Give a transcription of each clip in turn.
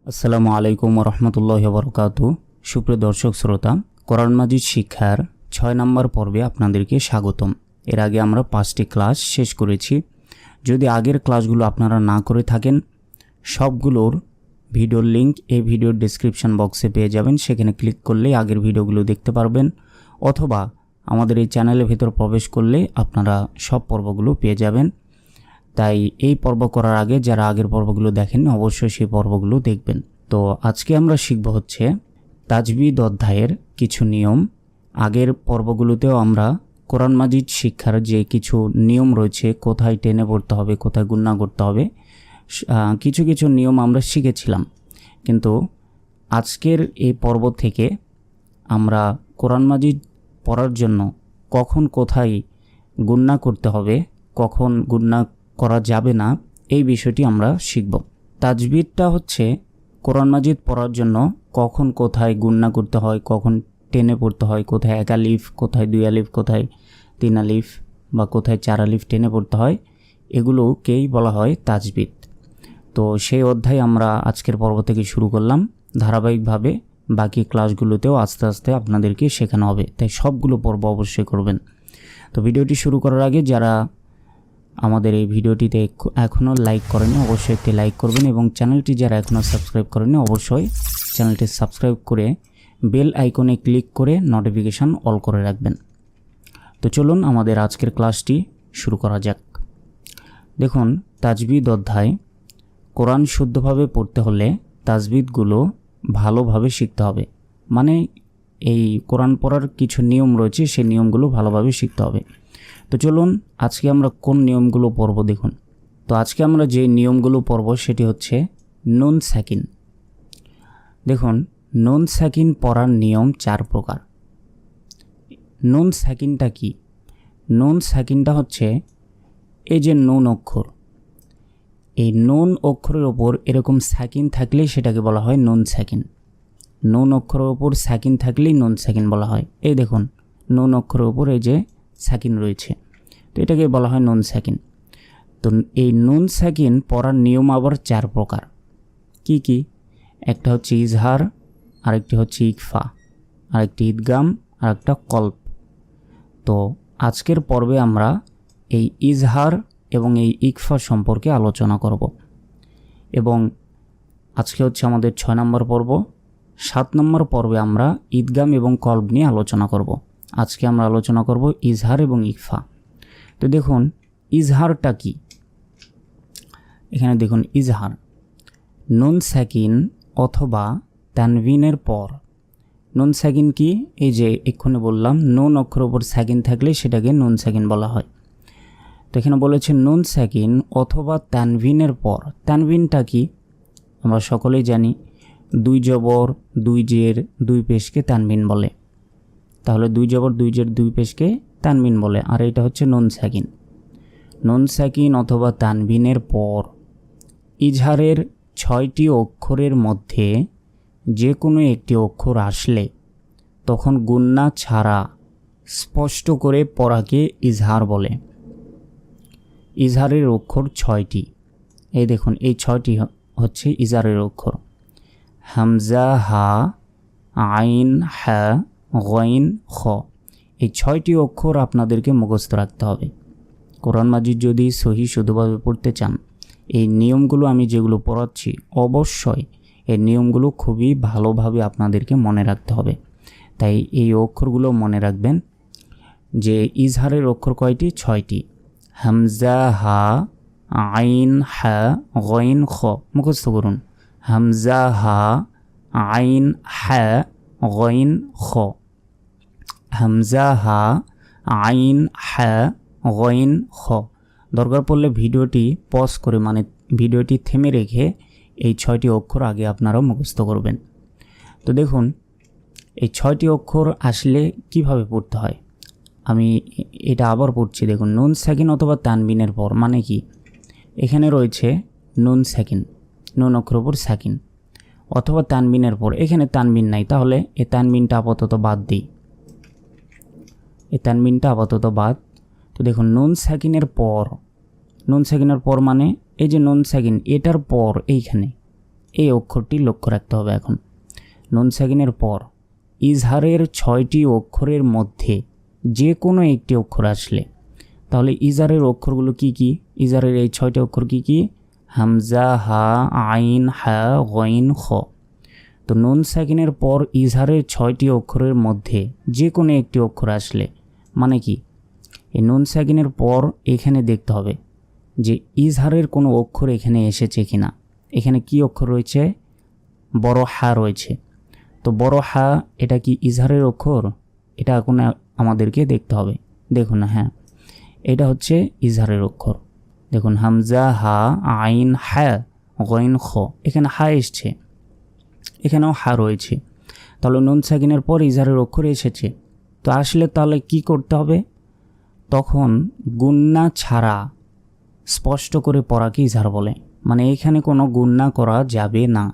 আসসালামু আলাইকুম রহমতুল্লাহি ওয়া বারাকাতুহু। সুপ্রিয় দর্শক শ্রোতা, কোরআন মাজিদ শিক্ষার 6 নম্বর পর্বে আপনাদেরকে স্বাগতম। এর আগে আমরা 5টি ক্লাস শেষ করেছি। যদি আগের ক্লাসগুলো আপনারা না করে থাকেন, সবগুলোর ভিডিওর লিংক এই ভিডিওর ডেসক্রিপশন বক্সে পেয়ে যাবেন। সেখানে ক্লিক করলে আগের ভিডিওগুলো দেখতে পারবেন, অথবা আমাদের এই চ্যানেলের ভিতর প্রবেশ করলে আপনারা সব পর্বগুলো পেয়ে যাবেন। তাই এই পর্ব করার আগে যারা আগের পর্বগুলো দেখেননি, অবশ্যই সেই পর্বগুলো দেখবেন। তো আজকে আমরা শিখব হচ্ছে তাজবিদ অধ্যায়ের কিছু নিয়ম। আগের পর্বগুলোতেও আমরা কোরআন মাজিদ শিক্ষার যে কিছু নিয়ম রয়েছে, কোথায় টেনে পড়তে হবে, কোথায় গুণনা করতে হবে, কিছু কিছু নিয়ম আমরা শিখেছিলাম। কিন্তু আজকের এই পর্ব থেকে আমরা কোরআন মাজিদ পড়ার জন্য কখন কোথায় গুণনা করতে হবে, কখন গুণনা করা যাবে না, এই বিষয়টি আমরা শিখব। তাজবিদটা হচ্ছে কোরআন মাজিদ পড়ার জন্য কখন কোথায় গুণনা করতে হয়, কখন টেনে পড়তে হয়, কোথায় 1 আলিফ, কোথায় 2 আলিফ, কোথায় 3 আলিফ বা কোথায় 4 আলিফ টেনে পড়তে হয়, এগুলোকেই বলা হয় তাজবিদ। তো সেই অধ্যায় আমরা আজকের পর্ব থেকে শুরু করলাম। ধারাবাহিকভাবে বাকি ক্লাসগুলোতেও আস্তে আস্তে আপনাদেরকে শেখানো হবে, তাই সবগুলো পর্ব অবশ্যই করবেন। তো ভিডিওটি শুরু করার আগে যারা আমাদের এই ভিডিওটিতে এখনও লাইক করেনি, অবশ্যই একটি লাইক করবেন, এবং চ্যানেলটি যারা এখনও সাবস্ক্রাইব করেনি, অবশ্যই চ্যানেলটি সাবস্ক্রাইব করে বেল আইকনে ক্লিক করে নোটিফিকেশান অল করে রাখবেন। তো চলুন আমাদের আজকের ক্লাসটি শুরু করা যাক। দেখুন, তাজবিদ অধ্যায় কোরআন শুদ্ধভাবে পড়তে হলে তাজবিদগুলো ভালোভাবে শিখতে হবে। মানে এই কোরআন পড়ার কিছু নিয়ম রয়েছে, সেই নিয়মগুলো ভালোভাবে শিখতে হবে। তো চলুন আজকে আমরা কোন নিয়মগুলো পড়ব দেখুন। তো আজকে আমরা যে নিয়মগুলো পড়ব সেটি হচ্ছে নুন সাকিন। দেখুন, নুন সাকিন পড়ার নিয়ম 4 প্রকার। নুন সাকিনটা কি? নুন সাকিনটা হচ্ছে এই যে নুন অক্ষর, এই নুন অক্ষরের ওপর এরকম সাকিন থাকলেই সেটাকে বলা হয় নুন সাকিন। নুন অক্ষরের ওপর সাকিন থাকলেই নুন সাকিন বলা হয়। এই দেখুন, নুন অক্ষরের ওপর এই যে সাকিন রয়েছে, তো এটাকে বলা হয় নুন সাকিন। তো এই নুন সাকিন পড়ার নিয়ম আবার 4 প্রকার। কি কি? একটা হচ্ছে ইজহার, আরেকটি হচ্ছে ইকফা, আরেকটি ঈদগাম, আরেকটা কল্প। তো আজকের পর্বে আমরা এই ইজহার এবং এই ইকফা সম্পর্কে আলোচনা করব, এবং আজকে হচ্ছে আমাদের 6 নম্বর পর্ব। 7 নম্বর পর্বে আমরা ঈদগাম এবং কল্প নিয়ে আলোচনা করব। আজকে আমরা আলোচনা করব ইজহার এবং ইকফা। তো দেখুন, ইজহারটা কি? এখানে দেখুন, ইজহার নুন সাকিন অথবা তানভিনের পর। নুন সাকিন কি? এই যে এক্ষুনি বললাম, নুন অক্ষরের উপর সাকিন থাকলে সেটাকে নুন সাকিন বলা হয়। তো এখানে বলেছে নুন সাকিন অথবা তানভিনের পর। তানভিনটা কি? আমরা সকলেই জানি, 2 জবর 2 জের 2 পেশকে তানভিন বলে। তাহলে 2 জবর 2 জের 2 পেশকে তানভিন বলে, আর এটা হচ্ছে নুন সাকিন। নুন সাকিন অথবা তানভিনের পর ইজহারের 6টি অক্ষরের মধ্যে যে কোনো একটি অক্ষর আসলে তখন গুণনা ছাড়া স্পষ্ট করে পড়াকে ইজহার বলে। ইজহারের অক্ষর 6টি। এই দেখুন, এই 6টি হচ্ছে ইজহারের অক্ষর। হামজা, হা, আইন, হা, গইন, খ। এই 6টি অক্ষর আপনাদেরকে মুখস্থ রাখতে হবে। কোরআন মাজিদ যদি সহি শুদ্ধভাবে পড়তে চান, এই নিয়মগুলো আমি যেগুলো পড়াচ্ছি, অবশ্যই এই নিয়মগুলো খুবই ভালোভাবে আপনাদেরকে মনে রাখতে হবে। তাই এই অক্ষরগুলো মনে রাখবেন যে ইজহারের অক্ষর কয়টি? 6টি। হামজা, হা, আইন, হা, গইন, খ। মুখস্থ করুন। হামজা, হা, আইন, হা, গইন, খ। হামজা, হা, আইন, হা, গইন, খ। দরকার পড়লে ভিডিওটি পজ করে, মানে ভিডিওটি থেমে রেখে এই 6টি অক্ষর আগে আপনারা মুখস্থ করবেন। তো দেখুন, এই 6টি অক্ষর আসলে কিভাবে পড়তে হয় আমি এটা আবার পড়ছি। দেখুন, নুন সাকিন অথবা তানবিনের পর মানে কি? এখানে রয়েছে নুন সাকিন, নুন অক্ষর ওপর সাকিন, অথবা তানবিনের পর। এখানে তানবিন নাই, তাহলে এই তানবিনটা আপাতত বাদ দিই। এই তানবিনটা আপাতত বাদ। তো দেখুন, নুন সাকিনের পর, নুন সাকিনের পর মানে এই যে নুন সাকিন, এটার পর এইখানে এই অক্ষরটি লক্ষ্য রাখতে হবে। এখন নুন সাকিনের পর ইজহারের 6টি অক্ষরের মধ্যে যে কোনো একটি অক্ষর আসলে, তাহলে ইজহারের অক্ষরগুলো কি কি? ইজহারের এই 6টি অক্ষর কি কি? হামজা, হা, আইন, হা, গইন, খ। তো নুন সাকিনের পর ইজহারের 6টি অক্ষরের মধ্যে যে কোনো একটি অক্ষর আসলে মানে কি, এই নুন সাকিনের পর এখানে দেখতে হবে যে ইজহারের কোনো অক্ষর এখানে এসেছে কিনা। এখানে কি অক্ষর রয়েছে? বড় হা রয়েছে। তো বড় হা এটা কি ইজহারের অক্ষর? এটা এখন আমাদেরকে দেখতে হবে। দেখুন, হ্যাঁ, এটা হচ্ছে ইজহারের অক্ষর। দেখুন, হামজা, হা, আইন, হা, গইন, খ। এখানে হা এসছে, এখানেও হা রয়েছে। তাহলে নুন সাকিনের পর ইজহারের অক্ষর এসেছে। তো আসলে তাহলে কি করতে হবে? তখন গুন্না ছাড়া স্পষ্ট করে পড়াকে ইজহার বলে, মানে এখানে কোনো গুন্না করা যাবে না।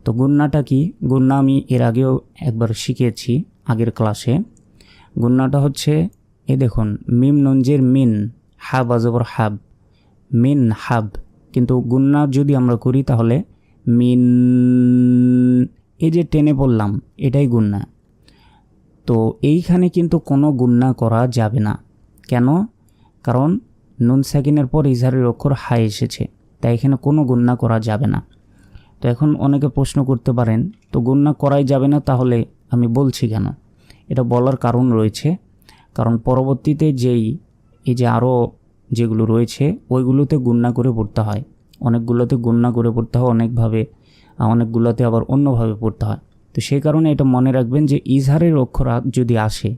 তো গুন্নাটা কি? গুন্না আমি এর আগেও একবার শিখিয়েছি আগের ক্লাসে। গুন্নাটা হচ্ছে এ দেখুন, মিম নুনজের মিন, হাব আজবর হাব, মিন হাব। কিন্তু গুন্না যদি আমরা করি তাহলে মিন, এই যে টেনে বললাম এটাই গুন্না। তো এইখানে কিন্তু কোনো গুন্না করা যাবে না। কেন? কারণ নুন সাকিনের পর ইজহারের অক্ষর হা এসেছে, তাই এখানে কোনো গুন্না করা যাবে না। তো এখন অনেকে প্রশ্ন করতে পারেন, তো গুন্না করাই যাবে না, তাহলে আমি বলছি কেন? এটা বলার কারণ রয়েছে। কারণ পরবর্তীতে এই যে আরও যেগুলো রয়েছে ওইগুলোতে গুন্না করে পড়তে হয়, অনেকগুলোতে গুন্না করে পড়তে হয় অনেকভাবে, অনেকগুলোতে আবার অন্যভাবে পড়তে হয়। তো সেই কারণে এটা মনে রাখবেন যে ইজহারের অক্ষর যদি আসে,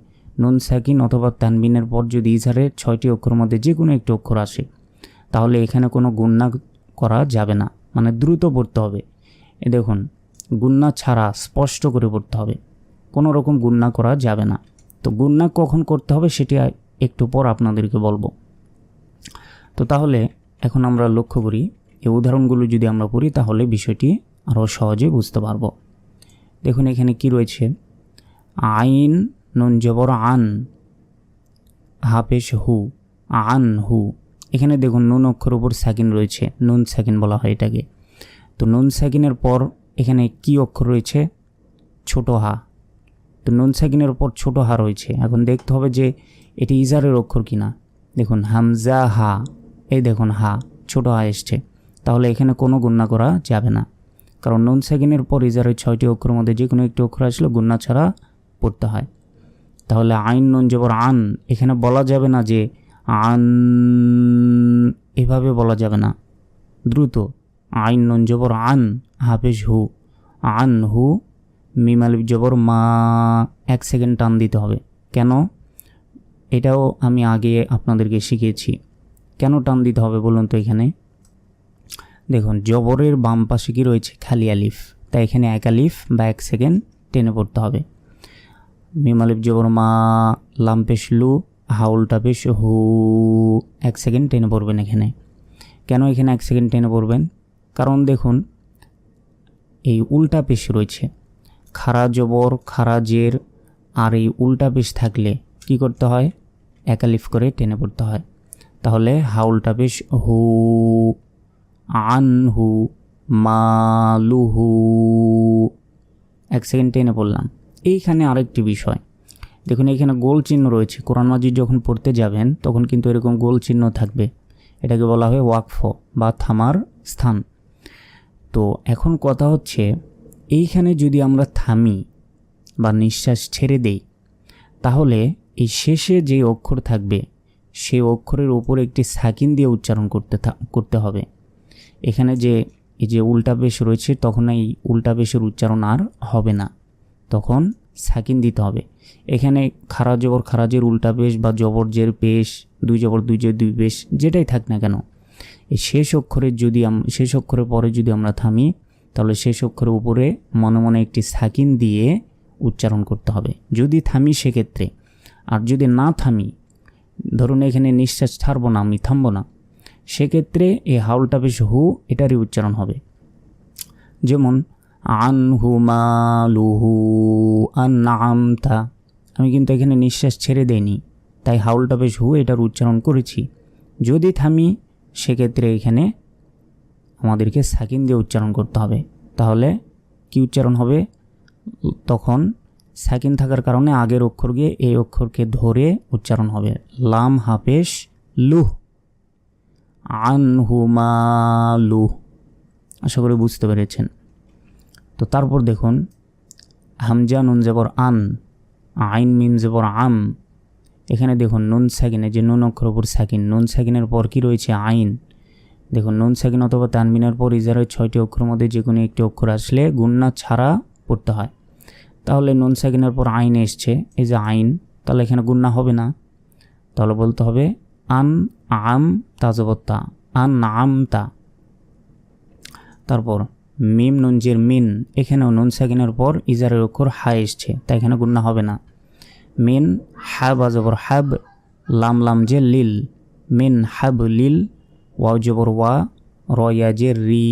নুন সাকিন অথবা তানবিনের পর যদি ইজহারের 6টি অক্ষরের মধ্যে যে কোনো একটি অক্ষর আসে, তাহলে এখানে কোনো গুন্না করা যাবে না, মানে দ্রুত পড়তে হবে। এ দেখুন, গুন্না ছাড়া স্পষ্ট করে পড়তে হবে, কোনো রকম গুন্না করা যাবে না। তো গুন্না কখন করতে হবে সেটি একটু পর আপনাদেরকে বলবো। তো তাহলে এখন আমরা লক্ষ্য করি, এই উদাহরণগুলো যদি আমরা পড়ি তাহলে বিষয়টি আরও সহজে বুঝতে পারবো। দেখুন এখানে কি রয়েছে? আইন নুন জবর আন, হা পেশ হু, আন হু। এখানে দেখুন নুন অক্ষর উপর সাকিন রয়েছে, নুন সাকিন বলা হয় এটাকে। তো নুন সাকিনের পর এখানে কি অক্ষর রয়েছে? ছোট হা। তো নুন সাকিনের উপর ছোট হা রয়েছে। এখন দেখতে হবে যে এটি ইজহারের অক্ষর কিনা। দেখুন হামজা, হা, এই দেখুন হা, ছোট হা এসছে। তাহলে এখানে কোনো গুন্না করা যাবে না, কারণ নুন সাকিনের পর ইজহারের 6টি অক্ষরের মধ্যে যে কোনো একটি অক্ষর আসলে গুন্না ছাড়া পড়তে হয়। তাহলে আইন নুন জবর আন, এখানে বলা যাবে না যে আন, এভাবে বলা যাবে না, দ্রুত আইন নুন জবর আন, হাফেজ হু, আন হু, মিম আলিফ জবর মা, 1 সেকেন্ড টান দিতে হবে। কেন? এটাও আমি আগে আপনাদেরকে শিখিয়েছি। কেন টান দিতে হবে বলুন তো? এখানে দেখুন জবরের বাম পাশে কি রয়েছে? খালি আলিফ, তাই এখানে 1 আলিফ বা 1 সেকেন্ড টেনে পড়তে হবে। মিম আলিফ জবর মা, লাম পেশ লু, হাউলটা পেশ হু, 1 সেকেন্ড টেনে পড়বেন এখানে। কেন এখানে 1 সেকেন্ড টেনে পড়বেন? কারণ দেখুন এই উল্টা পেশ রয়েছে, খারা জবর, খারা জের, আর এই উল্টা পেশ থাকলে কি করতে হয়? 1 আলিফ করে টেনে পড়তে হয়। তাহলে হাউলটা পেশ হু, আন হু, মালুহু, 1 সেকেন্ড টেনে পড়লাম। এইখানে আরেকটি বিষয় দেখুন, এখানে গোল চিহ্ন রয়েছে। কোরআন মাজিদ যখন পড়তে যাবেন তখন কিন্তু এরকম গোল চিহ্ন থাকবে, এটাকে বলা হয় ওয়াকফ বা থামার স্থান। তো এখন কথা হচ্ছে, এইখানে যদি আমরা থামি বা নিঃশ্বাস ছেড়ে দেই, তাহলে এই শেষে যে অক্ষর থাকবে সেই অক্ষরের উপর একটি সাকিন দিয়ে উচ্চারণ করতে হবে। এখানে এই যে উল্টা পেশ রয়েছে, তখন এই উল্টা পেশের উচ্চারণ আর হবে না, তখন সাকিন দিতে হবে। এখানে খারা জবর খারাজের উল্টা পেশ বা জবর জের পেশ, 2 জবর 2 জের 2 পেশ, যেটাই থাক না কেন, এই শেষ অক্ষরের পরে যদি আমরা থামি, তাহলে শেষ অক্ষরের উপরে মনে মনে একটি সাকিন দিয়ে উচ্চারণ করতে হবে যদি থামি সেক্ষেত্রে। আর যদি না থামি, ধরুন এখানে নিঃশ্বাস ছাড়বো না, আমি থামবো না, সেক্ষেত্রে এই হাউলটা পেশ হু এটারই উচ্চারণ হবে। যেমন আনহু মালুহু আনআমতা, আমি কিন্তু এখানে নিঃশ্বাস ছেড়ে দেইনি, তাই হাউলটা পেশ হু এটার উচ্চারণ করেছি। যদি থামি সেক্ষেত্রে এখানে আমাদেরকে সাকিন দিয়ে উচ্চারণ করতে হবে। তাহলে কি উচ্চারণ হবে? তখন সাকিন থাকার কারণে আগের অক্ষর গিয়ে এই অক্ষরকে ধরে উচ্চারণ হবে। লাম হাপেশ লুহ, আনহুমালু। আশা করি বুঝতে পেরেছেন। তো তারপর দেখুন হামজা নুন জবর আন, আইন মিম জবর আম। এখানে দেখুন নুন সাকিনে, যে নুন অক্ষর উপর সাকিন, নুন সাকিনের পর কি রয়েছে? আইন। দেখুন নুন সাকিন অথবা তানবিনের পর ইজারের 6টি অক্ষরের মধ্যে যে কোনো একটি অক্ষর আসলে গুন্না ছাড়া পড়তে হয়। তাহলে নুন সাকিনের পর আইন এসছে, এই যে আইন, তাহলে এখানে গুন্না হবে না। তাহলে বলতে হবে আন আম তাজবত্তা, আন আমতা। তারপর মিম নুন জের মিন, এখানেও নুন সাকিনের পর ইজারের অক্ষর হা এসছে, তাই এখানে গুন্না হবে না। মিন হাব আজবর হাব, লাম লাম জে লিল, মিন হাব লিল, ওয়াও জবর ওয়া, রয়া জে রি,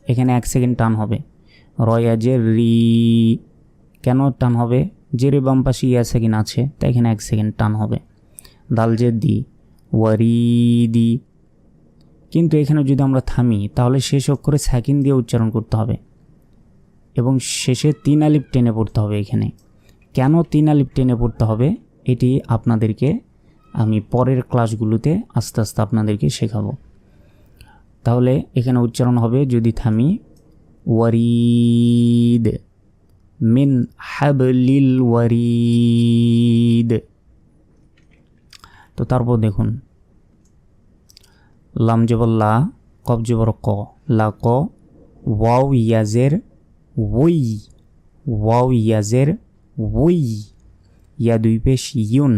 এখানে 1 সেকেন্ড টান হবে। রয়া জে রি, কেন টান হবে? জেরে বাম পাশে ইয়া সাকিন আছে, তাই এখানে 1 সেকেন্ড টান হবে। দাল জে দি, ওয়ারিদি। কিন্তু এখানে যদি আমরা থামি তাহলে শেষ অক্ষরে সাকিন দিয়ে উচ্চারণ করতে হবে এবং শেষে 3 আলিফ টেনে পড়তে হবে। এখানে কেন 3 আলিফ টেনে পড়তে হবে এটি আপনাদেরকে আমি পরের ক্লাসগুলোতে আস্তে আস্তে আপনাদেরকে শেখাবো। তাহলে এখানে উচ্চারণ হবে যদি থামি ওয়ারিদ, মিন হাবলিল ওয়ারিদ। তো তারপর দেখুন লাম জবর লা, কফ জবর ক, লা ক, ওয়াও ইয়াজের ওই, ওয়াও ইয়াজের ওই, ইয়া 2 পেশ ইউন,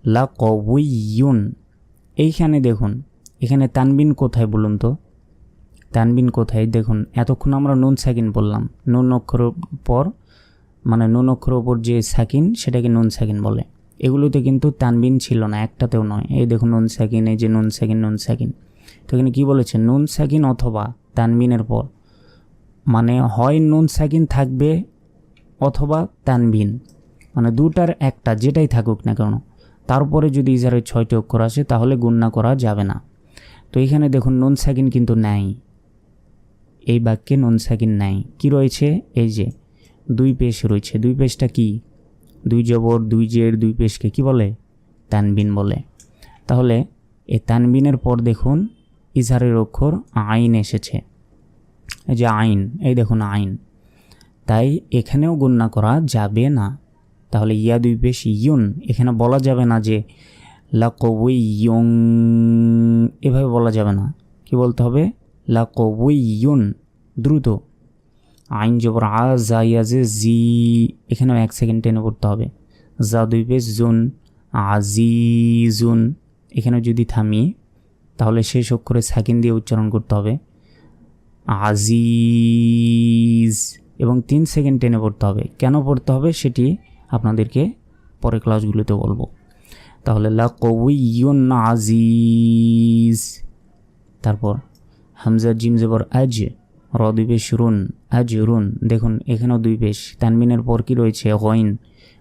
লা ক ওই ইউন। এইখানে দেখুন এখানে তানবিন কোথায় বলুন তো? তানবিন কোথায়? দেখুন এতক্ষণ আমরা নুন সাকিন বললাম, নুন অক্ষরের পর মানে নুন অক্ষরের উপর যে সাকিন সেটাকে নুন সাকিন বলে। এগুলোতে কিন্তু তানবিন ছিল না, একটাতেও নয়। এই দেখুন নুন সাকিন, এই যে নুন সাকিন, নুন সাকিন। তো এখানে কী বলেছে? নুন সাকিন অথবা তানবিনের পর, মানে হয় নুন সাকিন থাকবে অথবা তানবিন, মানে দুটার একটা, যেটাই থাকুক না কেন। তারপরে যদি ইজারের 6টি অক্ষর আসে তাহলে গুণনা করা যাবে না। তো এখানে দেখুন নুন সাকিন কিন্তু নাই, এই বাক্যে নুন সাকিন নাই। কি রয়েছে? এই যে 2 পেশ রয়েছে। 2 পেশটা কি? 2 জবর 2 জের 2 পেশকে কি বলে? তানবিন বলে। তাহলে এই তানবিনের পর দেখুন ইজহারের অক্ষর আইন এসেছে, এই যে আইন, এই দেখুন আইন, তাই এখানেও গুণনা করা যাবে না। তাহলে ইয়া 2 পেশ ইউন, এখানে বলা যাবে না যে লাকউইয়ুন, এভাবে বলা যাবে না। কি বলতে হবে? লাকউইয়ুন, দ্রুত। আইন জবর আ, জা ইয়াজে জি, এখানেও 1 সেকেন্ড টেনে পড়তে হবে। জা 2 পেশ জুন, আজিজুন। এখানে যদি থামি তাহলে শেষ অক্ষরে সাকিন দিয়ে উচ্চারণ করতে হবে আজিজ, এবং 3 সেকেন্ড টেনে পড়তে হবে। কেন পড়তে হবে সেটি আপনাদেরকে পরের ক্লাসগুলোতে বলবো। তাহলে লাকউইয়ুন আজিজ। তারপর হামজা জিম জবর আজ, র 2 পেশ রুন, আজরুন। দেখুন এখানেও 2 পেশ। তানবিনের পর কি রয়েছে? গইন।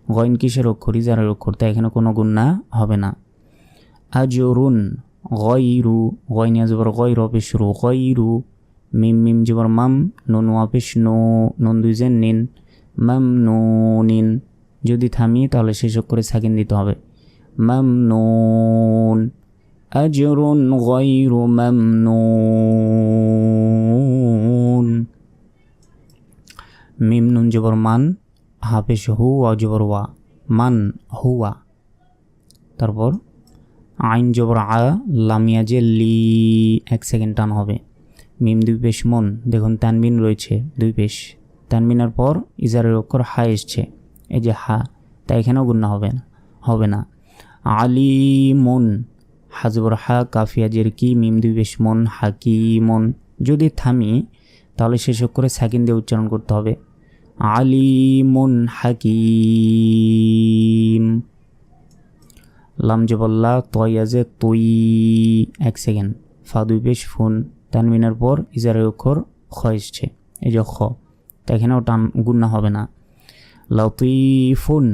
গইন কিসের অক্ষর? ইজারের অক্ষর, তাই এখানে কোনো গুণনা হবে না। আজরুন, গয়রু, গইন জবর গয়র পেশ রু, গয়রু। মিম মিম জবর মাম, নুন ওয়া পেশ নো, নুন 2 জের নিন, মাম নুনিন। যদি থামি তাহলে শেষ অক্ষরে সাকিন দিতে হবে। মামনুন, আজরুন গায়রু মামনুন। মিম নুন জবর মান, হা পেশ হু, ওয়া জবর ওয়া, মান হুয়া। তারপর আইন জবর আ, লামিয়া যে লি, 1 সেকেন্ড টান হবে। মিম 2 পেশ মন, দেখুন তানবিন রয়েছে 2 পেশ। তানবিনের পর ইজারের অক্ষর হা এসছে, এই যে হা, তাই এখানেও গুণনা হবে না। আলিমুন, হাজবর হা, কাফিয়া জের কি, মিম 2 পেশ মন, হাকিমুন। যদি থামি তাহলে শেষ অক্ষরে সাকিন দিয়ে উচ্চারণ করতে হবে আলিমুন হাকিম। লাম জবল্লা, তয়াজে তুই, 1 সেকেন্ড। ফা 2 পেশ ফুন, তানবিনের পর ইজারের অক্ষর খ এসছে, এই যে খ, তাই এখানেও টান গুণনা হবে না। লতিফুন,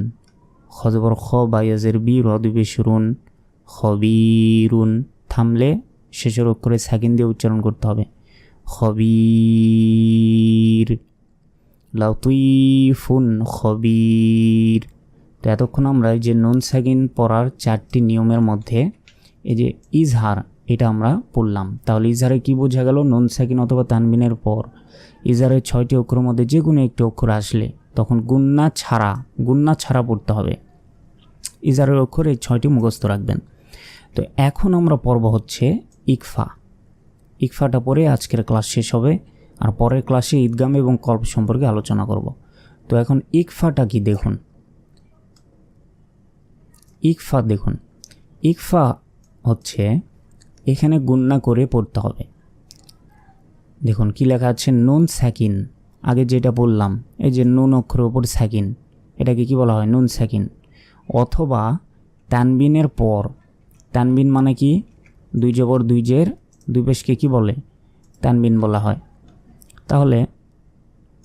খজবর খ, বায়াজের বি, র 2 পেশ রুন, খবিরুন। থামলে শেষের অক্ষরে সাকিন দিয়ে উচ্চারণ করতে হবে খবির, লতিফুন খবির। তো এতক্ষণ আমরা এই যে নুন সাকিন পড়ার 4টি নিয়মের মধ্যে এই যে ইজহার এটা আমরা পড়লাম। তাহলে ইজহারে কি বোঝা গেল? নুন সাকিন অথবা তানবিনের পর ইজহারের 6টি অক্ষরের মধ্যে যে কোনো একটি অক্ষর আসলে তখন গুন্না ছাড়া পড়তে হবে। ইজহারের অক্ষর এই 6টি মুখস্থ রাখবেন। তো এখন আমরা পড়ব হচ্ছে ইকফাটা পরে আজকের ক্লাস শেষ হবে, আর পরের ক্লাসে ঈদগাম এবং কল্প সম্পর্কে আলোচনা করব। তো এখন ইকফাটা কি দেখুন। ইকফা হচ্ছে এখানে গুন্না করে পড়তে হবে। দেখুন কি লেখা আছে, নুন সাকিন। আগে যেটা বললাম এই যে নুন অক্ষরের উপর সাকিন, এটাকে কি বলা হয়? নুন সাকিন। অথবা তানবিনের পর, তানবিন মানে কি? 2 জবর 2 জের 2 পেশকে কি বলে? তানবিন বলা হয়। তাহলে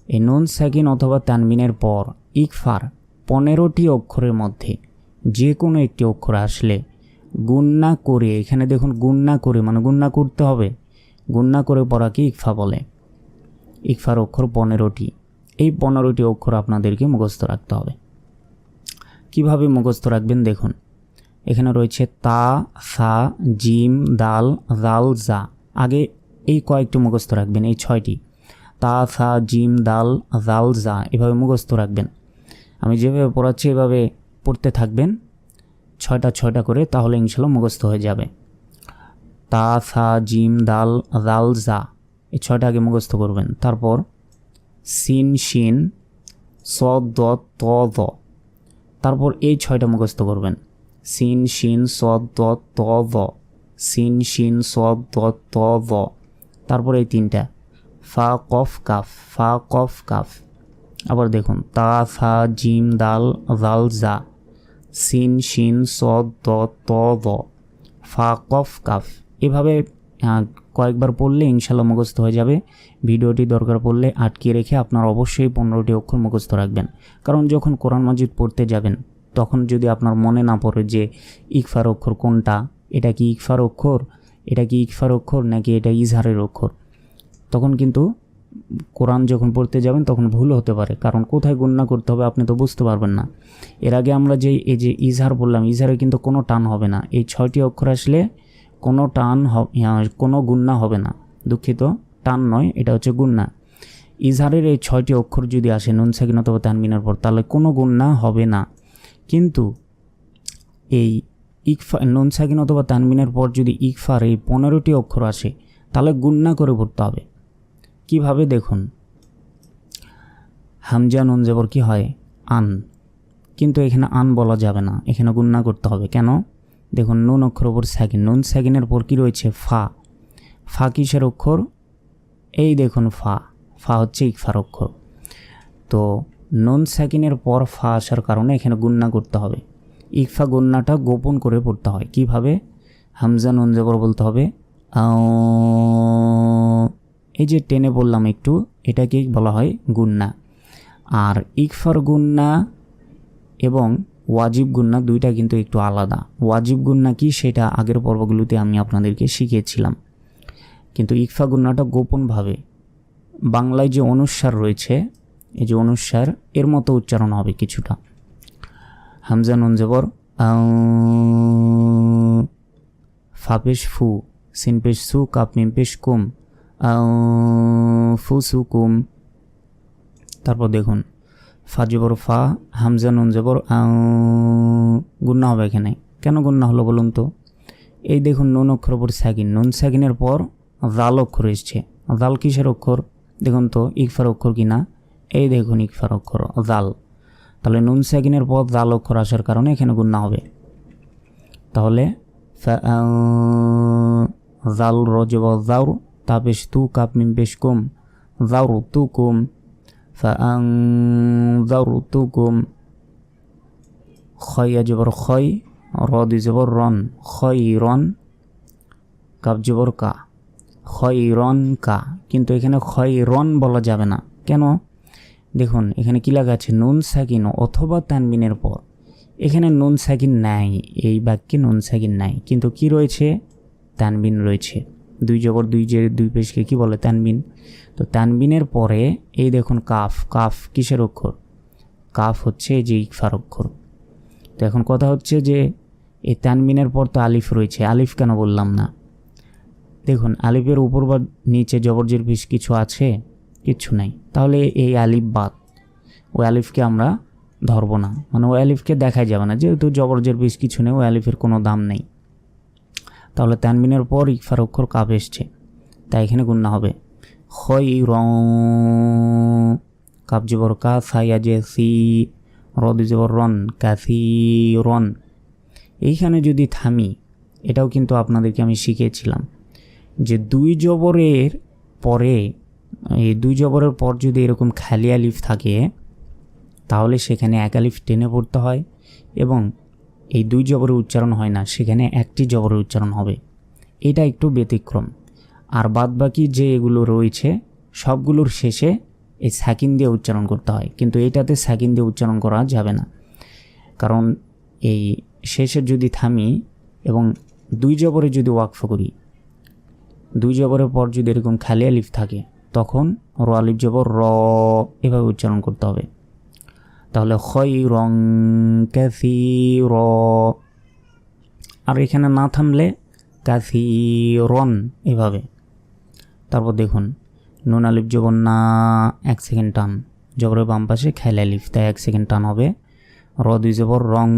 এই নুন সাকিন অথবা তানবিনের পর ইকফার 15টি অক্ষরের মধ্যে যে কোনো একটি অক্ষর আসলে গুন্না করে, এখানে দেখুন গুন্না করে মানে গুন্না করতে হবে, গুন্না করে পড়াকে ইকফা বলে। ইকফার অক্ষর 15টি। এই 15টি অক্ষর আপনাদেরকে মুখস্থ রাখতে হবে। কিভাবে মুখস্থ রাখবেন দেখুন, এখানে রয়েছে তা, সা, জিম, দাল, জাল, জা। আগে এই কয়েকটি মুখস্থ রাখবেন, এই 6টি তা, সা, জিম, দাল, জাল, জা এভাবে মুখস্থ রাখবেন। আমি যেভাবে পড়াচ্ছি এভাবে পড়তে থাকবেন 6টা করে, তাহলে ইনশাল্লাহ মুখস্থ হয়ে যাবে। তা, সা, জিম, দাল, জাল, জা এই 6টা আগে মুখস্থ করবেন। তারপর সিন, শিন, সদ, দ, ত, দ। তারপর এই 6টা মুখস্থ করবেন। সিন, শিন, সদ, দ, ত, দ। সিন, শিন, সদ, দ, ত, দ। তারপর এই 3টা ফা, কফ, কাফ, ফা, কফ, কাফ। আবার দেখুন তা, সা, জিম, দাল, জাল, জা। সিন, শিন, সদ, দ, ত, দ। ফা, কফ, কাফ। এভাবে কয়েকবার পড়লে ইনশাল্লাহ মুখস্থ হয়ে যাবে। ভিডিওটি দরকার পড়লে আটকিয়ে রেখে আপনার অবশ্যই 15টি অক্ষর মুখস্থ রাখবেন। কারণ যখন কোরআন মাজিদ পড়তে যাবেন তখন যদি আপনার মনে না পড়ে যে ইকফার অক্ষর কোনটা, এটা কি ইকফার অক্ষর নাকি এটা ইজহারের অক্ষর, তখন কিন্তু কোরআন যখন পড়তে যাবেন তখন ভুল হতে পারে। কারণ কোথায় গুন্না করতে হবে আপনি তো বুঝতে পারবেন না। এর আগে আমরা যে এই যে ইজহার বললাম, ইজহারে কিন্তু কোনো টান হবে না। এই 6টি অক্ষর আসলে কোনো গুন্না হবে না। দুঃখিত, টান নয়, এটা হচ্ছে গুন্না। ইজহারের এই 6টি অক্ষর যদি আসে নুন সাকিন অথবা তানবিনের পর তাহলে কোনো গুন্না হবে না। কিন্তু এই ইকফা নুন সাকিন অথবা তানবিনের পর যদি ইকফার এই 15টি অক্ষর আসে তাহলে গুন্না করে পড়তে হবে। কিভাবে দেখুন, হামজা নুন জবর কি হয়? আন। কিন্তু এখানে আন বলা যাবে না, এখানে গুন্না করতে হবে। কেন? দেখুন নুন অক্ষর উপর সাকিন, নুন সাকিনের পর কি রয়েছে? ফা কিসের অক্ষর? এই দেখুন ফা হচ্ছে ইকফার অক্ষর। তো নুন সাকিনের পর ফা আসার কারণে এখানে গুন্না করতে হবে। ইকফা গুন্নাটা গোপন করে পড়তে হয়। কিভাবে? হামজা নুন জবর বলতে হবে এই যে টেনে বললাম একটু, এটাকে বলা হয় গুন্না। আর ইকফার গুন্না এবং ওয়াজিব গুন্না দুইটা কিন্তু একটু আলাদা। ওয়াজিব গুন্না কি সেটা আগের পর্বগুলোতে আমি আপনাদেরকে শিখিয়েছিলাম। কিন্তু ইকফা গুন্নাটা গোপনভাবে, বাংলায় যে অনুস্বার রয়েছে এই যে অনুস্বার এর মতো উচ্চারণ হবে কিছুটা। হামজা নুন জবর ফা পেশ ফু, সিন পেশ সু, কাপ মিম পেশ কুম, ফু সু কুম। তারপর দেখুন ফা জবর ফা, হামজা নুন জবর গুন্না হবে এখানে। কেন গুন্না হলো বলুন তো? এই দেখুন নুন অক্ষর উপর সাকিন, নুন সাকিনের পর জাল অক্ষর এসছে। জাল কিসের অক্ষর? দেখুন তো ইকফার অক্ষর কিনা। এই দেখুন ইকফার অক্ষর জাল। তাহলে নুন সাকিনের পর জাল অক্ষর আসার কারণে এখানে গুন্না হবে। তাহলে জাল রজব জাউর, তা পেশ তু, কাপ মিম পেশ কুম, জাউর তু কুম, জাউর তু কুম। খয় জবর খয়, রদ জবর রন, খয় রন, কাপ জবর কা, খয় রন কা। কিন্তু এখানে খয় রন বলা যাবে না। কেন? দেখুন এখানে কি লেখা আছে? নুন সাকিন অথবা তানবিনের পর। এখানে নুন সাকিন নাই, এই বাক্যে নুন সাকিন নাই, কিন্তু কি রয়েছে? তানবিন রয়েছে। দুই জবর দুই জের দুই পেশকে কি বলে? তানবিন। তো তানবিনের পরে এই দেখুন কাফ। কাফ কিসের অক্ষর? কাফ হচ্ছে এই যে ইকফার অক্ষর। তো এখন কথা হচ্ছে যে এই তানবিনের পর তো আলিফ রয়েছে, আলিফ কেন বললাম না? দেখুন আলিফের উপর বা নিচে জবরজের পেশ কিছু আছে? কিচ্ছু নাই। তাহলে এই আলিফ বাদ, ওই আলিফকে আমরা ধরবো না, মানে ওই আলিফকে দেখাই যাবে না, যেহেতু জবরজের পেশ কিছু নেই, ওই আলিফের কোনো দাম নেই। তাহলে তানবিনের পর ইকফার অক্ষর কাফ এসছে, তাই এখানে গুণনা হবে খয়রন। কাফ জবর কা, সাইয়া যে সি, রদ জবর রন, কাসিরন। এইখানে যদি থামি, এটাও কিন্তু আপনাদেরকে আমি শিখিয়েছিলাম যে দুই জবরের পরে, এই দুই জবরের পর যদি এরকম খালি আলিফ থাকে তাহলে সেখানে এক আলিফ টেনে পড়তে হয়, এবং এই দুই জবরের উচ্চারণ হয় না, সেখানে একটি জবরের উচ্চারণ হবে। এটা একটু ব্যতিক্রম। আর বাদবাকি যে এগুলো রয়েছে সবগুলোর শেষে এই সাকিন দিয়ে উচ্চারণ করতে হয়, কিন্তু এটাতে সাকিন দিয়ে উচ্চারণ করা যাবে না, কারণ এই শেষে যদি থামি এবং দুই জবরে যদি ওয়াকফ করি, দুই জবরের পর যদি এরকম খালি আলিফ থাকে তখন র আলিফ জবর র এভাবে উচ্চারণ করতে হবে। তাহলে খয়রন কাসীর। আর এখানে না থামলে কাসীরন এভাবে। তারপর দেখুন নুন আলিফ জবর না, 1 সেকেন্ড টান, জবরের বাম পাশে খালি আলিফ, তাই 1 সেকেন্ড টান হবে। র দুই জবর রং,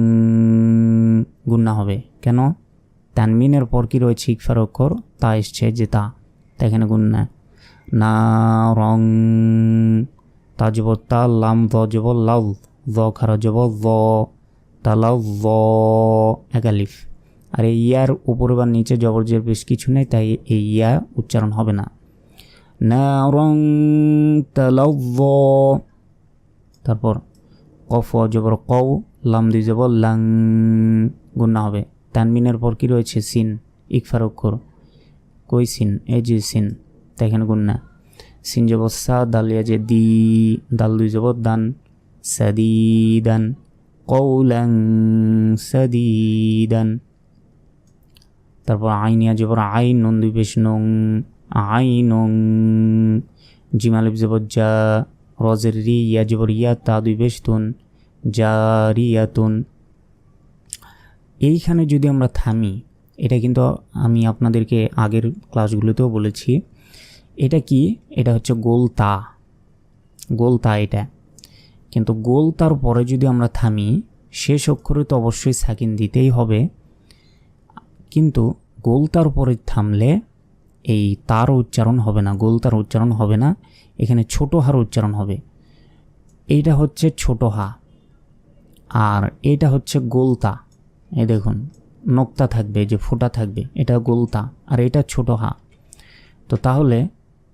গুণনা হবে কেন? তানমিনের পর কি রয়েছে? ইকফার অক্ষর, তা এসছে যে তা, তাই এখানে গুণনা। না রং, তা জবর তা, লাম দ জবর লাউ, দ খারা জবর দ, তা লাউ দ, এক আলিফ। আর এই ইয়ার উপরে বা নিচে জবরজের বেশ কিছু নেই, তাই এই ইয়া উচ্চারণ হবে না। না রং তা লাউ দ। তারপর কফ জবর কও, লাম দুই জবর লাং, গুণনা হবে। তানমিনের পর কি রয়েছে? সিন, ইকফার অক্ষর, কই সিন? এই যে সিন, তাই এখানে গুণনা। সিন জবর সা, দালিয়া যে দি, দাল দুই জবর দান, সাদিদান, কৌলাং সাদিদান। তারপর আইনিয়া জবর আইন, নুন দুই পেশ নং, আইনং। জিম আলিফ জবর যা, রজের রি, ইয়া জবর ইয়া, তা দুই পেশ তুন, জারিয়াতুন। এইখানে যদি আমরা থামি, এটা কিন্তু আমি আপনাদেরকে আগের ক্লাসগুলোতেও বলেছি, এটা কি? এটা হচ্ছে গোলতা, গোলতা এটা। কিন্তু গোলতার পরে যদি আমরা থামি, শেষ অক্ষরে তো অবশ্যই সাকিন দিতেই হবে, কিন্তু গোলতার পরে থামলে এই তার উচ্চারণ হবে না, গোলতার উচ্চারণ হবে না, এখানে ছোট হার উচ্চারণ হবে। এইটা হচ্ছে ছোট হা, আর এটা হচ্ছে গোলতা। এই দেখুন নোক্তা থাকবে, যে ফোঁটা থাকবে, এটা গোলতা, আর এটা ছোট হা। তো তাহলে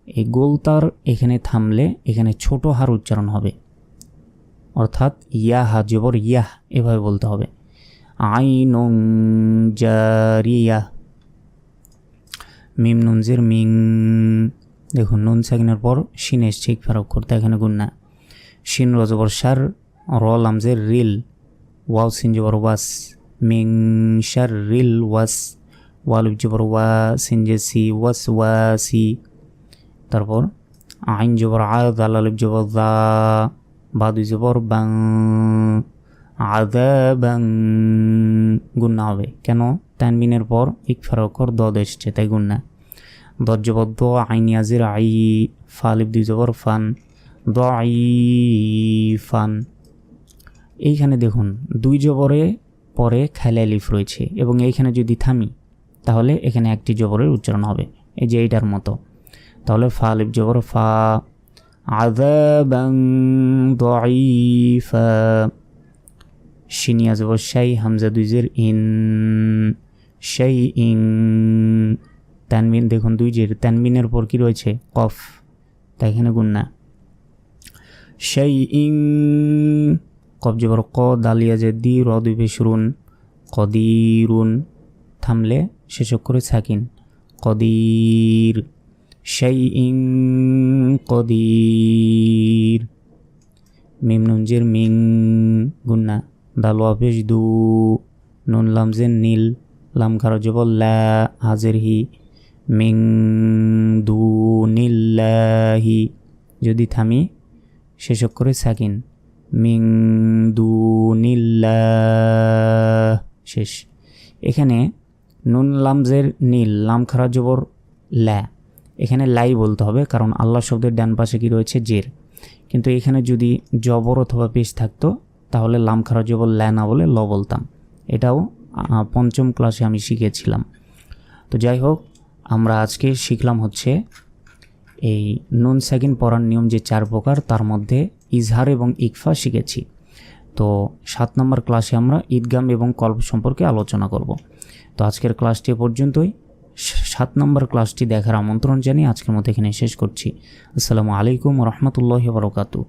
এই গোলতার এখানে থামলে এখানে ছোট হার উচ্চারণ হবে, অর্থাৎ ইয়া হা জবর ইয়াহ এভাবে বলতে হবে। আইনুন জারিয়া। মিম নুন জের মিং, দেখুন নুন সাকিনের পর শিন এসছে, ইকফার অক্ষর, তাই এখানে গুণনা। শিন র জবর সার, র লাম জের রিল, ওয়াও সিন জবর ওয়াস, মিং শার রিল ওয়াস, ওয়ালিফ জবর ওয়া, সিন জে সি, ওয়াস ওয়াসি। তারপর আইন জবর আ, দাল আলিফ জবর দা, বা দুই জবর বাং, আযাবাং, গুণনা হবে কেন? তানবিনের পর ইকফার অক্ষর দদ এসছে, তাই গুণনা। দদ জবর দ, আইন ইয়াজির আই, ফা আলিফ দুই জবর ফান, দাইফান। এইখানে দেখুন দুই জবরে পরে খালি আলিফ রয়েছে, এবং এইখানে যদি থামি তাহলে এখানে একটি জবরের উচ্চারণ হবে, এই যে এইটার মতো। তাহলে ফা আলিফ জবর ফা, আযাবান দাইফা। শিনিয়া জবর শাই, হামজা দুই জের ইন, শাই ইং। তানবিন দেখুন দুই জের, তানবিনের পর কি রয়েছে? কফ, তাই এখানে গুণনা। শাই ইং, কফ জবর ক, দালিয়া যে দি, র দুই পেশ রুন, কদিরুন। থামলে শেষ অক্ষরে সাকিন, কদির, শাই ইং কদির। মিম নুন জের মিং, গুণনা। দাল ওয়া পেশ দু, নুন লাম জের নীল, লাম খারা জবর লা, হাজের হি, মিং দুনিল্লাহি, যদি থামি শেষ অক্ষরে সাকিন, মিং দুনিল্লাহ শেষ। এখানে নুন লামজের নীল, লাম খারা জবর লা, এখানে লাই বলতে হবে, কারণ আল্লাহ শব্দের ডান পাশে কি রয়েছে জের। কিন্তু এখানে যদি জবর অথবা পেশ থাকতো তাহলে লাম খারা জবর লা না বলে ল বলতাম। এটাও পঞ্চম ক্লাসে আমি শিখেছিলাম। তো যাই হোক, আমরা আজকে শিখলাম হচ্ছে এই নুন সাকিন পড়ার নিয়ম যে 4 প্রকার, তার মধ্যে ইজহার এবং ইকফা শিখেছি। তো 7 নম্বর ক্লাসে আমরা ঈদগাম এবং কলব সম্পর্কে আলোচনা করব। তো আজকের ক্লাসটি পর্যন্তই। 7 নম্বর ক্লাসটি দেখার আমন্ত্রণ জানিয়ে আজকের মতো এখানে শেষ করছি। আসসালামু আলাইকুম ওয়া রাহমাতুল্লাহি ওয়া বারাকাতুহু।